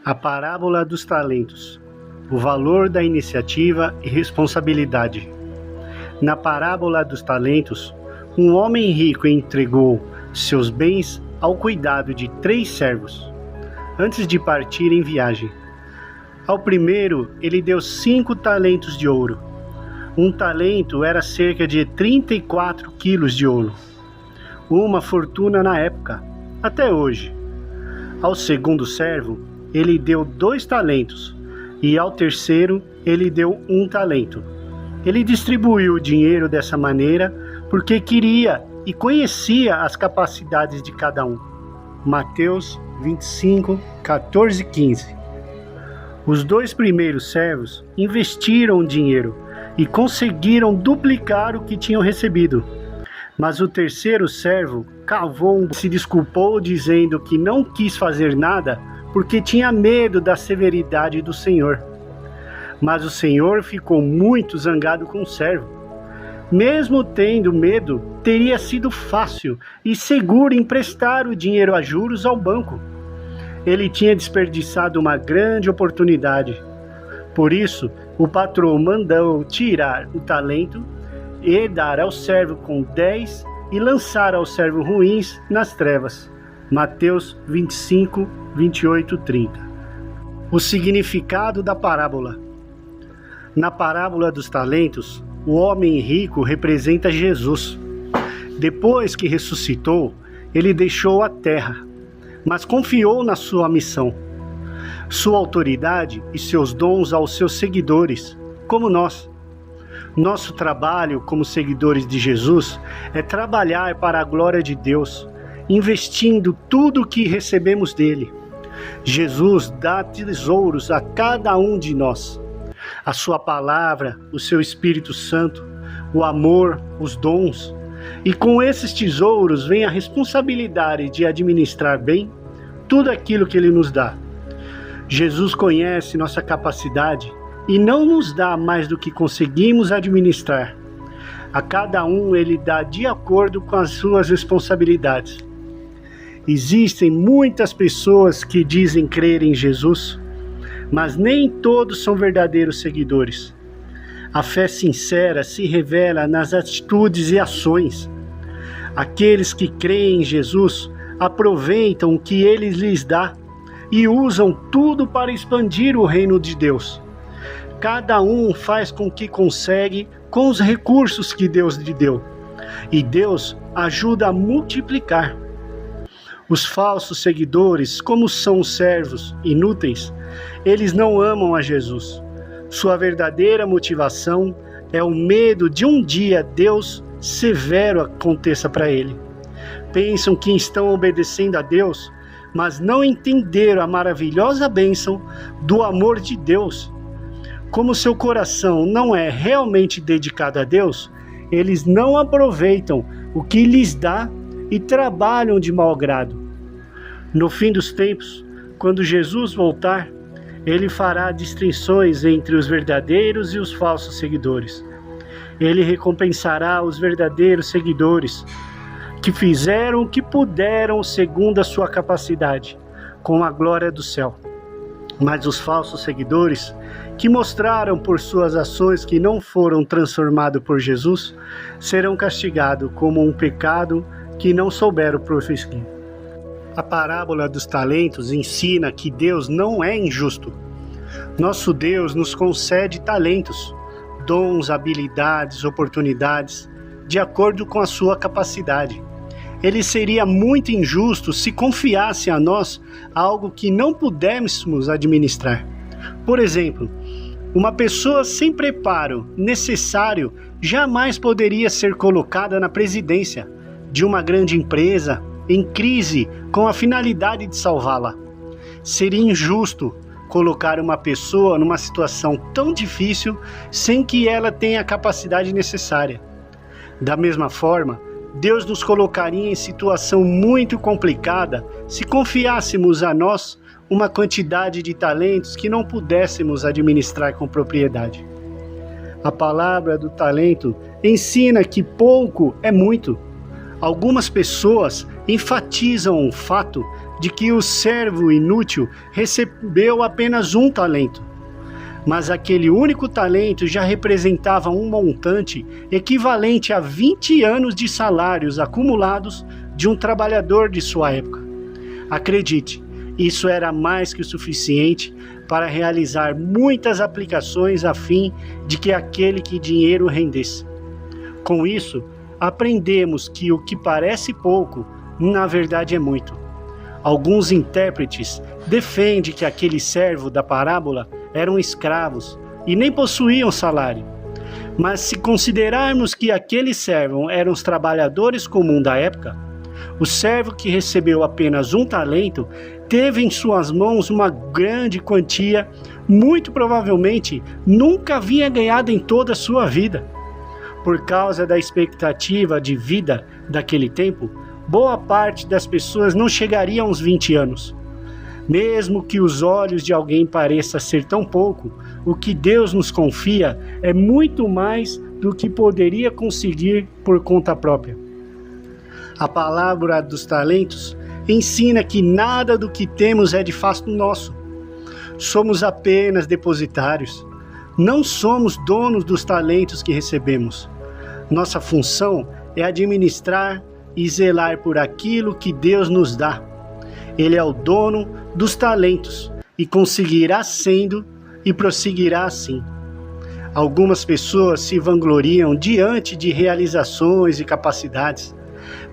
A parábola dos talentos. O valor da iniciativa e responsabilidade. Na parábola dos talentos, um homem rico entregou seus bens ao cuidado de 3 servos, antes de partir em viagem. Ao primeiro, ele deu 5 talentos de ouro. Um talento era cerca de 34 quilos de ouro, uma fortuna na época, até hoje. Ao segundo servo, ele deu 2 talentos, e ao terceiro, ele deu 1 talento. Ele distribuiu o dinheiro dessa maneira porque queria e conhecia as capacidades de cada um. Mateus 25, 14 e 15. Os 2 primeiros servos investiram o dinheiro e conseguiram duplicar o que tinham recebido. Mas o terceiro servo cavou e se desculpou, dizendo que não quis fazer nada porque tinha medo da severidade do Senhor. Mas o Senhor ficou muito zangado com o servo. Mesmo tendo medo, teria sido fácil e seguro emprestar o dinheiro a juros ao banco. Ele tinha desperdiçado uma grande oportunidade. Por isso, o patrão mandou tirar o talento e dar ao servo com 10 e lançar aos servos ruins nas trevas. Mateus 25, 28 e 30. O significado da parábola. Na parábola dos talentos, o homem rico representa Jesus. Depois que ressuscitou, ele deixou a terra, mas confiou na sua missão, sua autoridade e seus dons aos seus seguidores, como nós. Nosso trabalho como seguidores de Jesus é trabalhar para a glória de Deus, investindo tudo o que recebemos dele. Jesus dá tesouros a cada um de nós. A sua palavra, o seu Espírito Santo, o amor, os dons. E com esses tesouros vem a responsabilidade de administrar bem tudo aquilo que ele nos dá. Jesus conhece nossa capacidade e não nos dá mais do que conseguimos administrar. A cada um ele dá de acordo com as suas responsabilidades. Existem muitas pessoas que dizem crer em Jesus, mas nem todos são verdadeiros seguidores. A fé sincera se revela nas atitudes e ações. Aqueles que creem em Jesus aproveitam o que ele lhes dá e usam tudo para expandir o reino de Deus. Cada um faz com o que consegue com os recursos que Deus lhe deu, e Deus ajuda a multiplicar. Os falsos seguidores, como são os servos inúteis, eles não amam a Jesus. Sua verdadeira motivação é o medo de um dia Deus severo aconteça para ele. Pensam que estão obedecendo a Deus, mas não entenderam a maravilhosa bênção do amor de Deus. Como seu coração não é realmente dedicado a Deus, eles não aproveitam o que lhes dá e trabalham de mau grado. No fim dos tempos, quando Jesus voltar, ele fará distinções entre os verdadeiros e os falsos seguidores. Ele recompensará os verdadeiros seguidores, que fizeram o que puderam segundo a sua capacidade, com a glória do céu. Mas os falsos seguidores, que mostraram por suas ações que não foram transformados por Jesus, serão castigados como um pecado que não souberam prosseguir. A parábola dos talentos ensina que Deus não é injusto. Nosso Deus nos concede talentos, dons, habilidades, oportunidades, de acordo com a sua capacidade. Ele seria muito injusto se confiasse a nós algo que não pudéssemos administrar. Por exemplo, uma pessoa sem preparo necessário jamais poderia ser colocada na presidência de uma grande empresa em crise com a finalidade de salvá-la. Seria injusto colocar uma pessoa numa situação tão difícil sem que ela tenha a capacidade necessária. Da mesma forma, Deus nos colocaria em situação muito complicada se confiássemos a nós uma quantidade de talentos que não pudéssemos administrar com propriedade. A palavra do talento ensina que pouco é muito. Algumas pessoas enfatizam o fato de que o servo inútil recebeu apenas um talento. Mas aquele único talento já representava um montante equivalente a 20 anos de salários acumulados de um trabalhador de sua época. Acredite, isso era mais que o suficiente para realizar muitas aplicações a fim de que aquele que dinheiro rendesse. Com isso, aprendemos que o que parece pouco, na verdade é muito. Alguns intérpretes defendem que aquele servo da parábola eram escravos e nem possuíam salário. Mas se considerarmos que aqueles servos eram os trabalhadores comuns da época, o servo que recebeu apenas um talento teve em suas mãos uma grande quantia, muito provavelmente nunca havia ganhado em toda a sua vida. Por causa da expectativa de vida daquele tempo, boa parte das pessoas não chegaria aos 20 anos. Mesmo que os olhos de alguém pareça ser tão pouco, o que Deus nos confia é muito mais do que poderia conseguir por conta própria. A palavra dos talentos ensina que nada do que temos é de fato nosso. Somos apenas depositários. Não somos donos dos talentos que recebemos. Nossa função é administrar e zelar por aquilo que Deus nos dá. Ele é o dono dos talentos e conseguirá sendo e prosseguirá assim. Algumas pessoas se vangloriam diante de realizações e capacidades,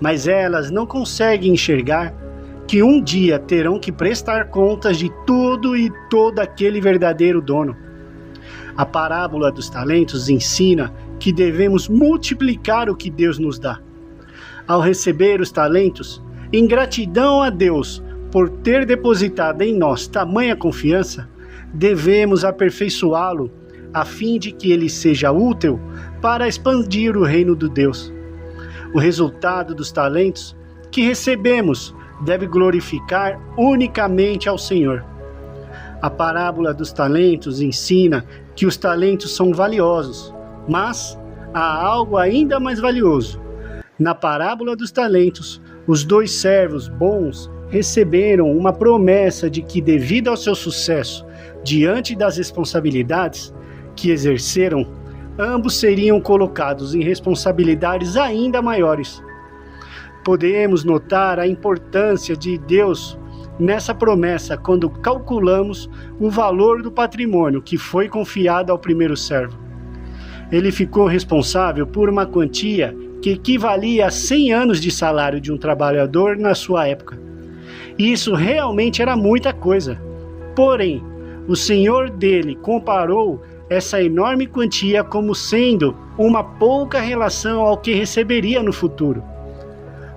mas elas não conseguem enxergar que um dia terão que prestar contas de tudo e todo aquele verdadeiro dono. A parábola dos talentos ensina que devemos multiplicar o que Deus nos dá. Ao receber os talentos, em gratidão a Deus por ter depositado em nós tamanha confiança, devemos aperfeiçoá-lo a fim de que ele seja útil para expandir o reino de Deus. O resultado dos talentos que recebemos deve glorificar unicamente ao Senhor. A parábola dos talentos ensina que os talentos são valiosos, mas há algo ainda mais valioso. Na parábola dos talentos, os dois servos bons receberam uma promessa de que, devido ao seu sucesso diante das responsabilidades que exerceram, ambos seriam colocados em responsabilidades ainda maiores. Podemos notar a importância de Deus nessa promessa quando calculamos o valor do patrimônio que foi confiado ao primeiro servo. Ele ficou responsável por uma quantia que equivalia a 100 anos de salário de um trabalhador na sua época. Isso realmente era muita coisa. Porém, o senhor dele comparou essa enorme quantia como sendo uma pouca relação ao que receberia no futuro.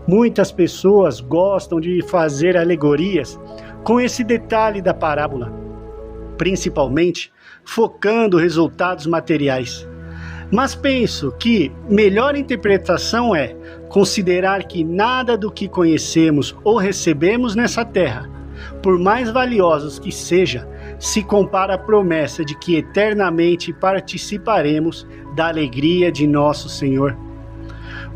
Muitas pessoas gostam de fazer alegorias com esse detalhe da parábola, principalmente focando resultados materiais. Mas penso que melhor interpretação é considerar que nada do que conhecemos ou recebemos nessa terra, por mais valiosos que seja, se compara à promessa de que eternamente participaremos da alegria de nosso Senhor.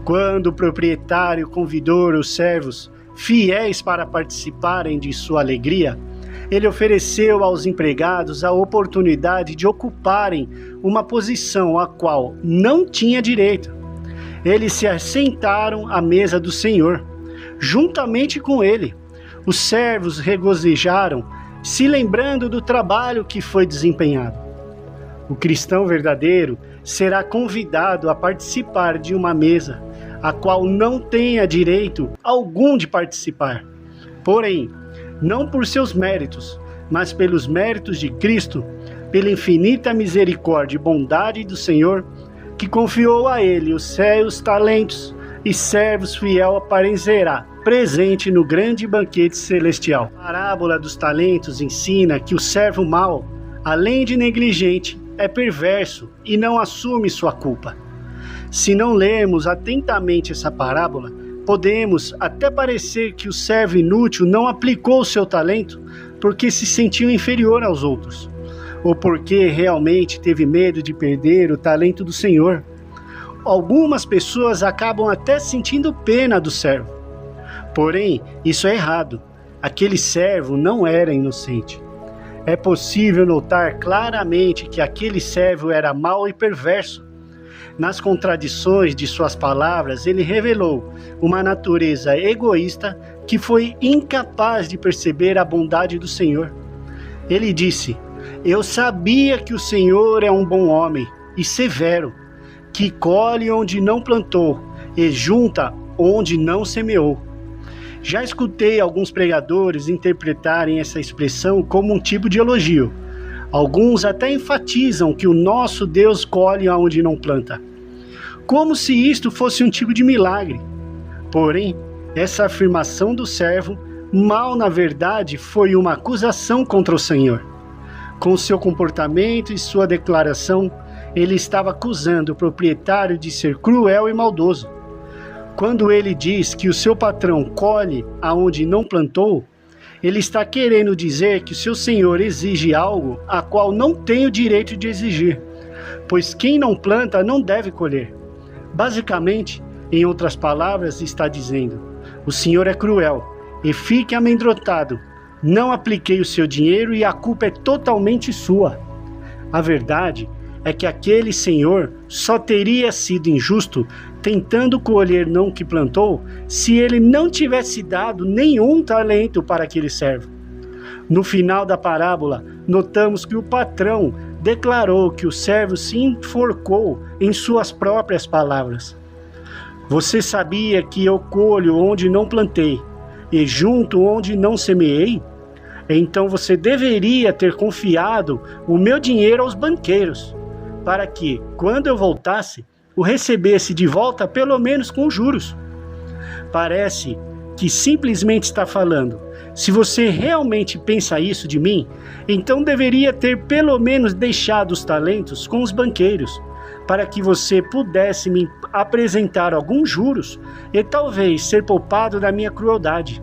Quando o proprietário convidou os servos fiéis para participarem de sua alegria, ele ofereceu aos empregados a oportunidade de ocuparem uma posição a qual não tinha direito. Eles se assentaram à mesa do Senhor, juntamente com ele. Os servos regozijaram, se lembrando do trabalho que foi desempenhado. O cristão verdadeiro será convidado a participar de uma mesa, a qual não tenha direito algum de participar. Porém, não por seus méritos, mas pelos méritos de Cristo, pela infinita misericórdia e bondade do Senhor, que confiou a ele os seus talentos, e servos fiel aparecerá presente no grande banquete celestial. A parábola dos talentos ensina que o servo mau, além de negligente, é perverso e não assume sua culpa. Se não lermos atentamente essa parábola, podemos até parecer que o servo inútil não aplicou o seu talento porque se sentiu inferior aos outros, ou porque realmente teve medo de perder o talento do Senhor. Algumas pessoas acabam até sentindo pena do servo. Porém, isso é errado. aquele servo não era inocente. É possível notar claramente que aquele servo era mau e perverso. Nas contradições de suas palavras, ele revelou uma natureza egoísta que foi incapaz de perceber a bondade do Senhor. Ele disse: "Eu sabia que o Senhor é um bom homem e severo, que colhe onde não plantou e junta onde não semeou." Já escutei alguns pregadores interpretarem essa expressão como um tipo de elogio. Alguns até enfatizam que o nosso Deus colhe aonde não planta, como se isto fosse um tipo de milagre. Porém, essa afirmação do servo mau, na verdade, foi uma acusação contra o Senhor. Com seu comportamento e sua declaração, ele estava acusando o proprietário de ser cruel e maldoso. Quando ele diz que o seu patrão colhe aonde não plantou, ele está querendo dizer que o seu senhor exige algo a qual não tem o direito de exigir, pois quem não planta não deve colher. Basicamente, em outras palavras, está dizendo: o senhor é cruel e fique amedrontado. Não apliquei o seu dinheiro e a culpa é totalmente sua. A verdade é que aquele senhor só teria sido injusto tentando colher não que plantou, se ele não tivesse dado nenhum talento para aquele servo. No final da parábola, notamos que o patrão declarou que o servo se enforcou em suas próprias palavras. Você sabia que eu colho onde não plantei e junto onde não semeei? Então você deveria ter confiado o meu dinheiro aos banqueiros, para que, quando eu voltasse, o recebesse de volta pelo menos com juros. Parece que simplesmente está falando: se você realmente pensa isso de mim, então deveria ter pelo menos deixado os talentos com os banqueiros, para que você pudesse me apresentar alguns juros e talvez ser poupado da minha crueldade.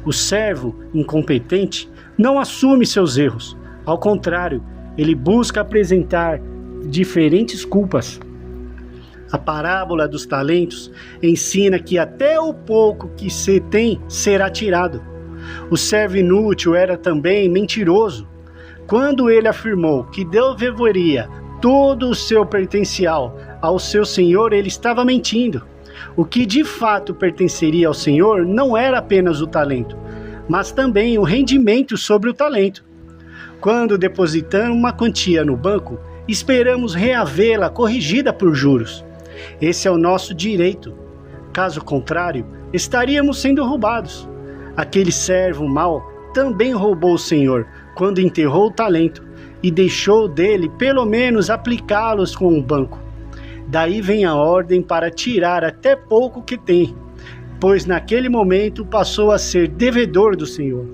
O servo incompetente não assume seus erros. Ao contrário, ele busca apresentar diferentes culpas. A parábola dos talentos ensina que até o pouco que se tem será tirado. O servo inútil era também mentiroso. Quando ele afirmou que devolveria todo o seu pertencial ao seu senhor, ele estava mentindo. O que de fato pertenceria ao senhor não era apenas o talento, mas também o rendimento sobre o talento. Quando depositamos uma quantia no banco, esperamos reavê-la corrigida por juros. Esse é o nosso direito. Caso contrário, estaríamos sendo roubados. Aquele servo mau também roubou o Senhor quando enterrou o talento e deixou dele pelo menos aplicá-los com um banco. Daí vem a ordem para tirar até pouco que tem, pois naquele momento passou a ser devedor do Senhor.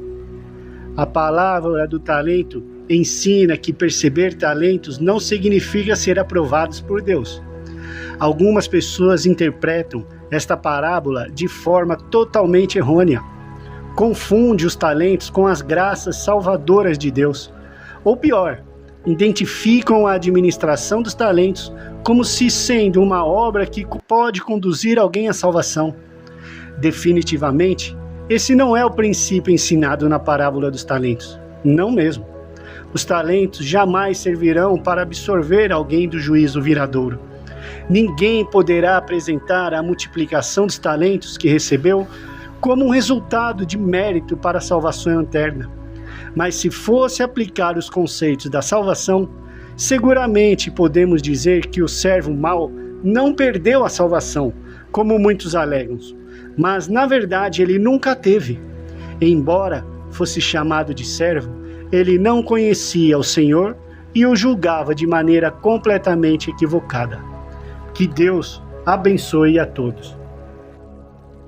A palavra do talento ensina que perceber talentos não significa ser aprovados por Deus. Algumas pessoas interpretam esta parábola de forma totalmente errônea. Confunde os talentos com as graças salvadoras de Deus. Ou pior, identificam a administração dos talentos como se sendo uma obra que pode conduzir alguém à salvação. Definitivamente, esse não é o princípio ensinado na parábola dos talentos. Não mesmo. Os talentos jamais servirão para absorver alguém do juízo viradouro. Ninguém poderá apresentar a multiplicação dos talentos que recebeu como um resultado de mérito para a salvação eterna. Mas se fosse aplicar os conceitos da salvação, seguramente podemos dizer que o servo mau não perdeu a salvação, como muitos alegam, mas na verdade ele nunca a teve. Embora fosse chamado de servo, ele não conhecia o Senhor e o julgava de maneira completamente equivocada. Que Deus abençoe a todos.